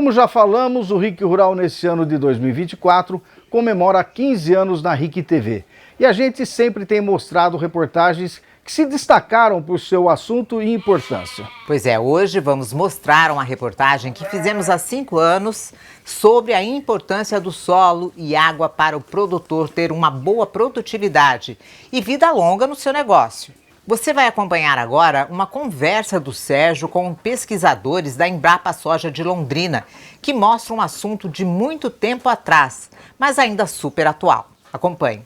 Como já falamos, o RIC Rural nesse ano de 2024 comemora 15 anos na RIC TV. E a gente sempre tem mostrado reportagens que se destacaram por seu assunto e importância. Pois é, hoje vamos mostrar uma reportagem que fizemos há 5 anos sobre a importância do solo e água para o produtor ter uma boa produtividade e vida longa no seu negócio. Você vai acompanhar agora uma conversa do Sérgio com pesquisadores da Embrapa Soja de Londrina, que mostra um assunto de muito tempo atrás, mas ainda super atual. Acompanhe.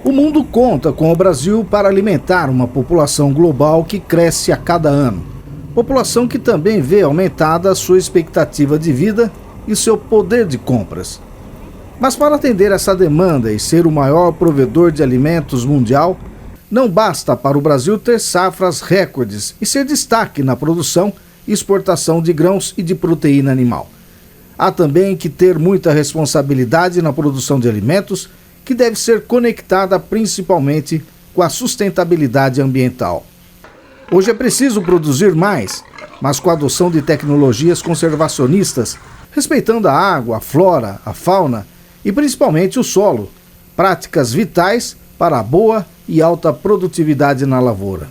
O mundo conta com o Brasil para alimentar uma população global que cresce a cada ano. População que também vê aumentada a sua expectativa de vida e seu poder de compras. Mas para atender essa demanda e ser o maior provedor de alimentos mundial, não basta para o Brasil ter safras recordes e ser destaque na produção e exportação de grãos e de proteína animal. Há também que ter muita responsabilidade na produção de alimentos, que deve ser conectada principalmente com a sustentabilidade ambiental. Hoje é preciso produzir mais, mas com a adoção de tecnologias conservacionistas, respeitando a água, a flora, a fauna e principalmente o solo, práticas vitais para a boa e alta produtividade na lavoura.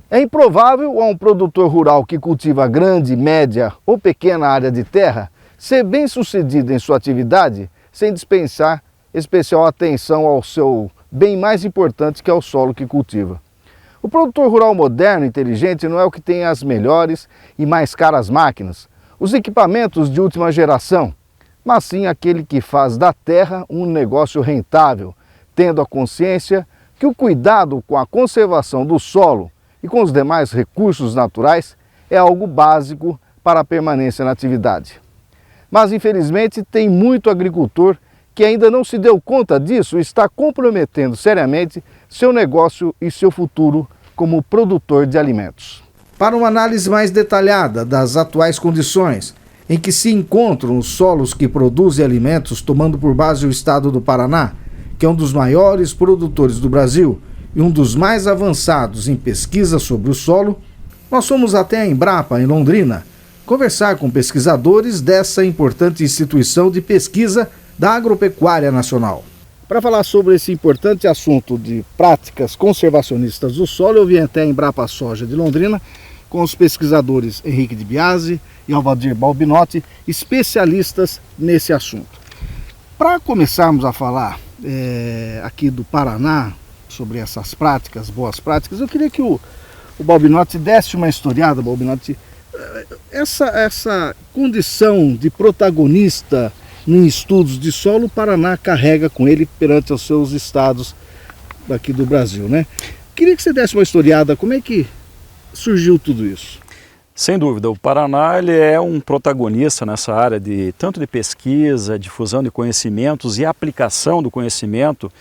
É improvável a um produtor rural que cultiva grande, média ou pequena área de terra ser bem-sucedido em sua atividade sem dispensar especial atenção ao seu bem mais importante, que é o solo que cultiva. O produtor rural moderno e inteligente não é o que tem as melhores e mais caras máquinas, os equipamentos de última geração, mas sim aquele que faz da terra um negócio rentável, tendo a consciência que o cuidado com a conservação do solo e com os demais recursos naturais é algo básico para a permanência na atividade. Mas, infelizmente, tem muito agricultor que ainda não se deu conta disso e está comprometendo seriamente seu negócio e seu futuro como produtor de alimentos. Para uma análise mais detalhada das atuais condições em que se encontram os solos que produzem alimentos, tomando por base o estado do Paraná, que é um dos maiores produtores do Brasil e um dos mais avançados em pesquisa sobre o solo, nós fomos até a Embrapa, em Londrina, conversar com pesquisadores dessa importante instituição de pesquisa da Agropecuária Nacional. Para falar sobre esse importante assunto de práticas conservacionistas do solo, eu vim até a Embrapa Soja de Londrina com os pesquisadores Henrique de Biasi e Alvadir Balbinotti, especialistas nesse assunto. Para começarmos a falar aqui do Paraná, sobre essas práticas, boas práticas, eu queria que o Balbinotti desse uma historiada, Balbinotti, essa condição de protagonista em estudos de solo, o Paraná carrega com ele perante os seus estados daqui do Brasil, né? Queria que você desse uma historiada, como é que surgiu tudo isso? Sem dúvida, o Paraná ele é um protagonista nessa área de tanto de pesquisa, difusão de conhecimentos e aplicação do conhecimento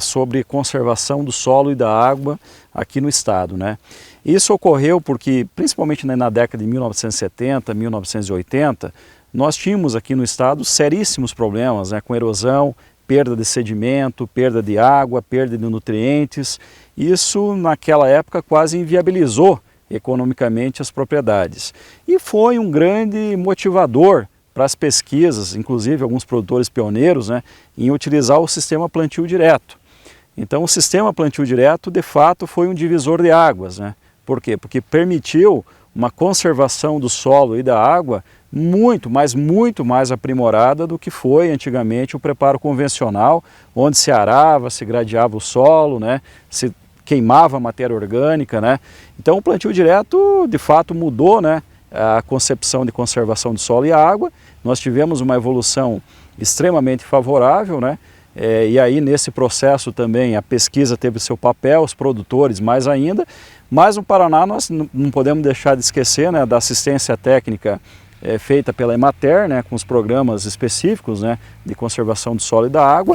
sobre conservação do solo e da água aqui no estado, né? Isso ocorreu porque, principalmente na década de 1970, 1980, nós tínhamos aqui no estado seríssimos problemas, né, com erosão, perda de sedimento, perda de água, perda de nutrientes. Isso naquela época quase inviabilizou economicamente as propriedades. E foi um grande motivador para as pesquisas, inclusive alguns produtores pioneiros, né, em utilizar o sistema plantio direto. Então o sistema plantio direto de fato foi um divisor de águas, né? Por quê? Porque permitiu uma conservação do solo e da água muito mais aprimorada do que foi antigamente o preparo convencional, onde se arava, se gradeava o solo, né, se queimava a matéria orgânica, né. Então o plantio direto de fato mudou, né, a concepção de conservação do solo e a água. Nós tivemos uma evolução extremamente favorável, né, e aí nesse processo também a pesquisa teve seu papel, os produtores mais ainda, mas no Paraná nós não podemos deixar de esquecer, né, da assistência técnica feita pela Emater, né, com os programas específicos, né, de conservação do solo e da água.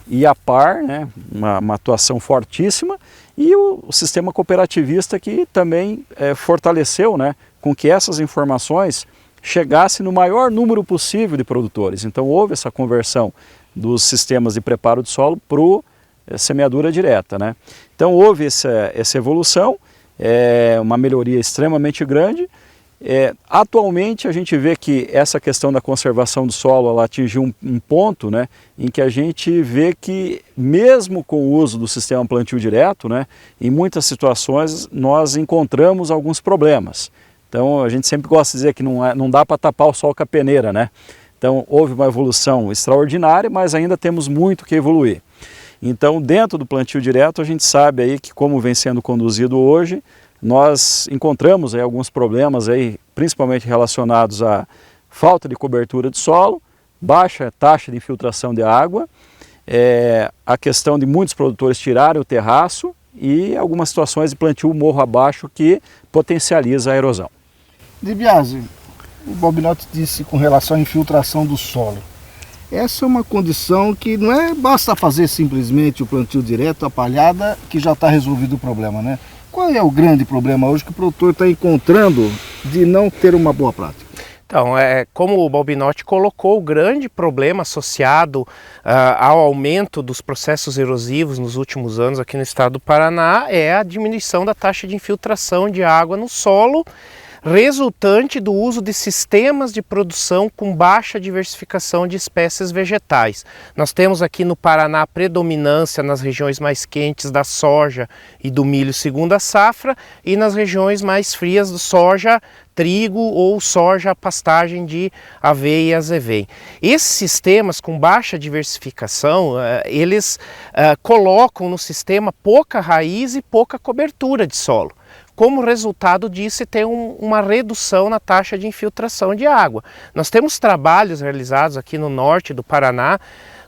E a Par, né, uma atuação fortíssima, e o sistema cooperativista que também fortaleceu, né, com que essas informações chegassem no maior número possível de produtores. Então houve essa conversão dos sistemas de preparo do solo para semeadura direta, né. Então houve essa evolução, uma melhoria extremamente grande. Atualmente a gente vê que essa questão da conservação do solo ela atingiu um ponto, né, em que a gente vê que mesmo com o uso do sistema plantio direto, né, em muitas situações nós encontramos alguns problemas. Então a gente sempre gosta de dizer que não dá para tapar o sol com a peneira, né? Então houve uma evolução extraordinária, mas ainda temos muito que evoluir. Então dentro do plantio direto a gente sabe aí que como vem sendo conduzido hoje, nós encontramos aí alguns problemas aí, principalmente relacionados à falta de cobertura de solo, baixa taxa de infiltração de água, a questão de muitos produtores tirarem o terraço e algumas situações de plantio morro abaixo que potencializa a erosão. De Biasi, o Balbinotti disse com relação à infiltração do solo. Essa é uma condição que não é basta fazer simplesmente o plantio direto, a palhada, que já está resolvido o problema, né? Qual é o grande problema hoje que o produtor está encontrando de não ter uma boa prática? Então, como o Balbinotti colocou, o grande problema associado ao aumento dos processos erosivos nos últimos anos aqui no estado do Paraná é a diminuição da taxa de infiltração de água no solo, resultante do uso de sistemas de produção com baixa diversificação de espécies vegetais. Nós temos aqui no Paraná a predominância nas regiões mais quentes da soja e do milho segunda safra e nas regiões mais frias do soja, trigo ou soja, pastagem de aveia e azevém. Esses sistemas com baixa diversificação, eles colocam no sistema pouca raiz e pouca cobertura de solo. Como resultado disso, tem uma redução na taxa de infiltração de água. Nós temos trabalhos realizados aqui no norte do Paraná,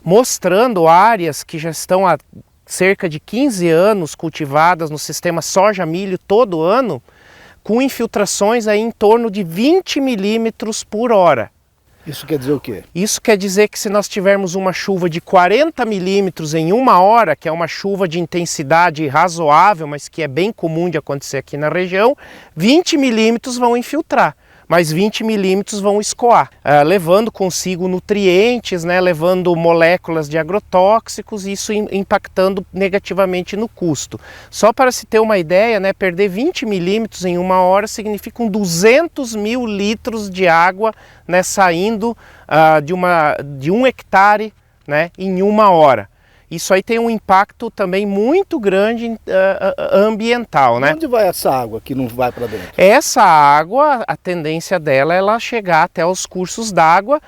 mostrando áreas que já estão há cerca de 15 anos cultivadas no sistema soja-milho todo ano, com infiltrações aí em torno de 20 milímetros por hora. Isso quer dizer o quê? Isso quer dizer que se nós tivermos uma chuva de 40 milímetros em uma hora, que é uma chuva de intensidade razoável, mas que é bem comum de acontecer aqui na região, 20 milímetros vão infiltrar, mas 20 milímetros vão escoar, levando consigo nutrientes, né, levando moléculas de agrotóxicos e isso impactando negativamente no custo. Só para se ter uma ideia, né, perder 20 milímetros em uma hora significa 200 mil litros de água, né, saindo de 1 hectare, né, em uma hora. Isso aí tem um impacto também muito grande ambiental, né? Onde vai essa água que não vai para dentro? Essa água, a tendência dela é ela chegar até os cursos d'água,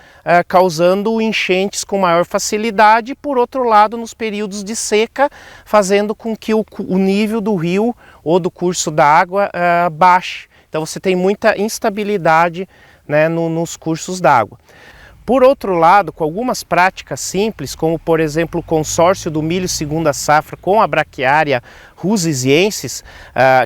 causando enchentes com maior facilidade e, por outro lado, nos períodos de seca, fazendo com que o nível do rio ou do curso d'água baixe. Então você tem muita instabilidade, né, nos cursos d'água. Por outro lado, com algumas práticas simples, como por exemplo o consórcio do milho segunda safra com a Braquiária rusisiensis,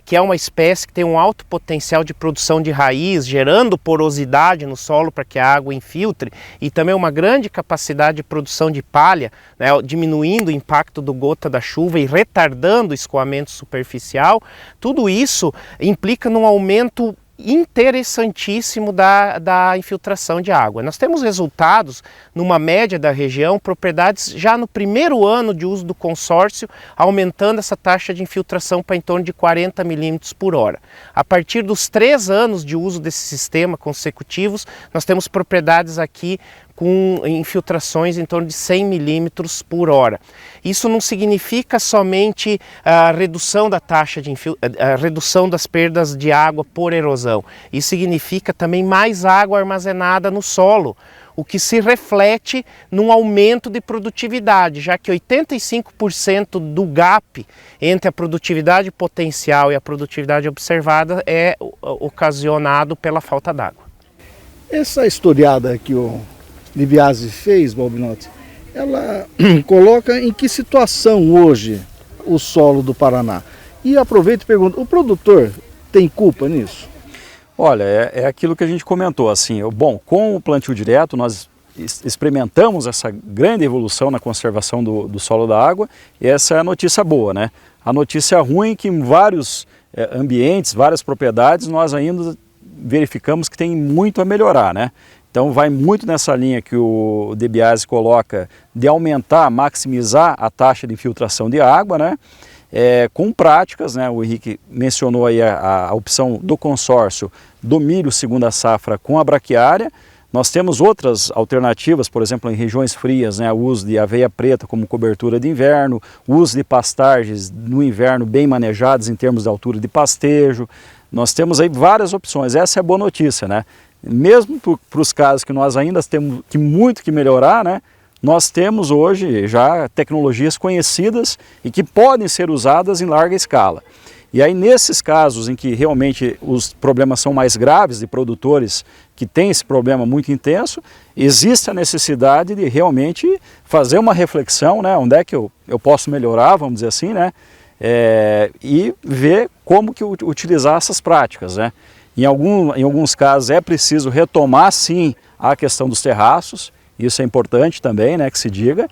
que é uma espécie que tem um alto potencial de produção de raiz, gerando porosidade no solo para que a água infiltre, e também uma grande capacidade de produção de palha, né, diminuindo o impacto do gota da chuva e retardando o escoamento superficial. Tudo isso implica num aumento interessantíssimo da infiltração de água. Nós temos resultados, numa média da região, propriedades já no primeiro ano de uso do consórcio, aumentando essa taxa de infiltração para em torno de 40 milímetros por hora. A partir dos 3 anos de uso desse sistema consecutivos, nós temos propriedades aqui com infiltrações em torno de 100 milímetros por hora. Isso não significa somente a redução da taxa de a redução das perdas de água por erosão. Isso significa também mais água armazenada no solo, o que se reflete num aumento de produtividade, já que 85% do gap entre a produtividade potencial e a produtividade observada é ocasionado pela falta d'água. Essa historiada que o de Biasi fez, Balbinotti, ela coloca em que situação hoje o solo do Paraná? E aproveito e pergunto, o produtor tem culpa nisso? Olha, é aquilo que a gente comentou, assim, bom, com o plantio direto nós experimentamos essa grande evolução na conservação do solo da água, e essa é a notícia boa, né? A notícia ruim é que em vários ambientes, várias propriedades, nós ainda verificamos que tem muito a melhorar, né? Então vai muito nessa linha que o De Biasi coloca de aumentar, maximizar a taxa de infiltração de água, né? com práticas, né? O Henrique mencionou aí a opção do consórcio do milho segunda safra com a braquiária. Nós temos outras alternativas, por exemplo, em regiões frias, né, o uso de aveia preta como cobertura de inverno, o uso de pastagens no inverno bem manejadas em termos de altura de pastejo. Nós temos aí várias opções, essa é a boa notícia, né? Mesmo para os casos que nós ainda temos muito que melhorar, né, nós temos hoje já tecnologias conhecidas e que podem ser usadas em larga escala. E aí nesses casos em que realmente os problemas são mais graves de produtores que têm esse problema muito intenso, existe a necessidade de realmente fazer uma reflexão, né, onde é que eu posso melhorar, vamos dizer assim, né, e ver como que utilizar essas práticas, né. Em alguns casos é preciso retomar sim a questão dos terraços, isso é importante também, né, que se diga.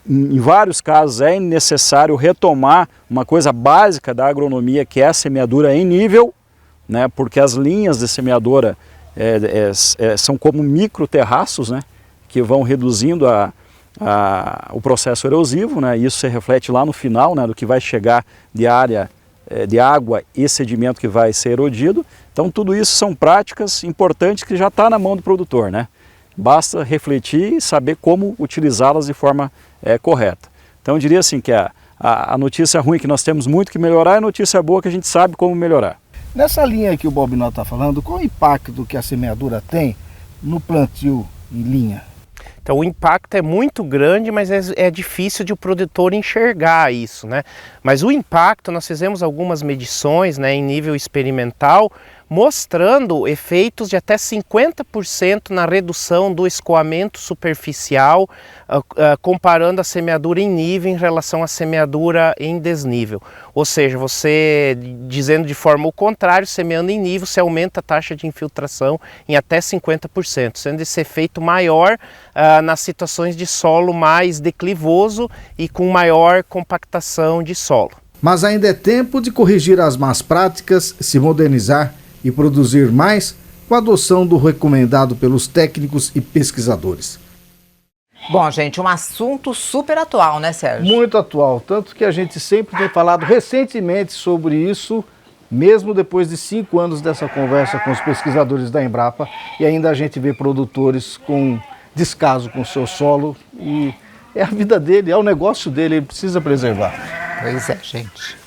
Em vários casos é necessário retomar uma coisa básica da agronomia, que é a semeadura em nível, né, porque as linhas de semeadora são como micro terraços, né, que vão reduzindo o processo erosivo, né, e isso se reflete lá no final, né, do que vai chegar de área de água e sedimento que vai ser erodido. Então tudo isso são práticas importantes que já está na mão do produtor, né? Basta refletir e saber como utilizá-las de forma correta. Então eu diria assim que a notícia ruim que nós temos muito que melhorar, e a notícia boa que a gente sabe como melhorar. Nessa linha que o Bobinó está falando, qual o impacto que a semeadura tem no plantio em linha? Então o impacto é muito grande, mas é difícil de o produtor enxergar isso, né? Mas o impacto, nós fizemos algumas medições, né, em nível experimental, mostrando efeitos de até 50% na redução do escoamento superficial, comparando a semeadura em nível em relação à semeadura em desnível. Ou seja, você, dizendo de forma o contrário, semeando em nível, você aumenta a taxa de infiltração em até 50%, sendo esse efeito maior nas situações de solo mais declivoso e com maior compactação de solo. Mas ainda é tempo de corrigir as más práticas, se modernizar e produzir mais com a adoção do recomendado pelos técnicos e pesquisadores. Bom, gente, um assunto super atual, né, Sérgio? Muito atual, tanto que a gente sempre tem falado recentemente sobre isso, mesmo depois de 5 anos dessa conversa com os pesquisadores da Embrapa, e ainda a gente vê produtores com descaso com o seu solo, e é a vida dele, é o negócio dele, ele precisa preservar. Pois é, gente.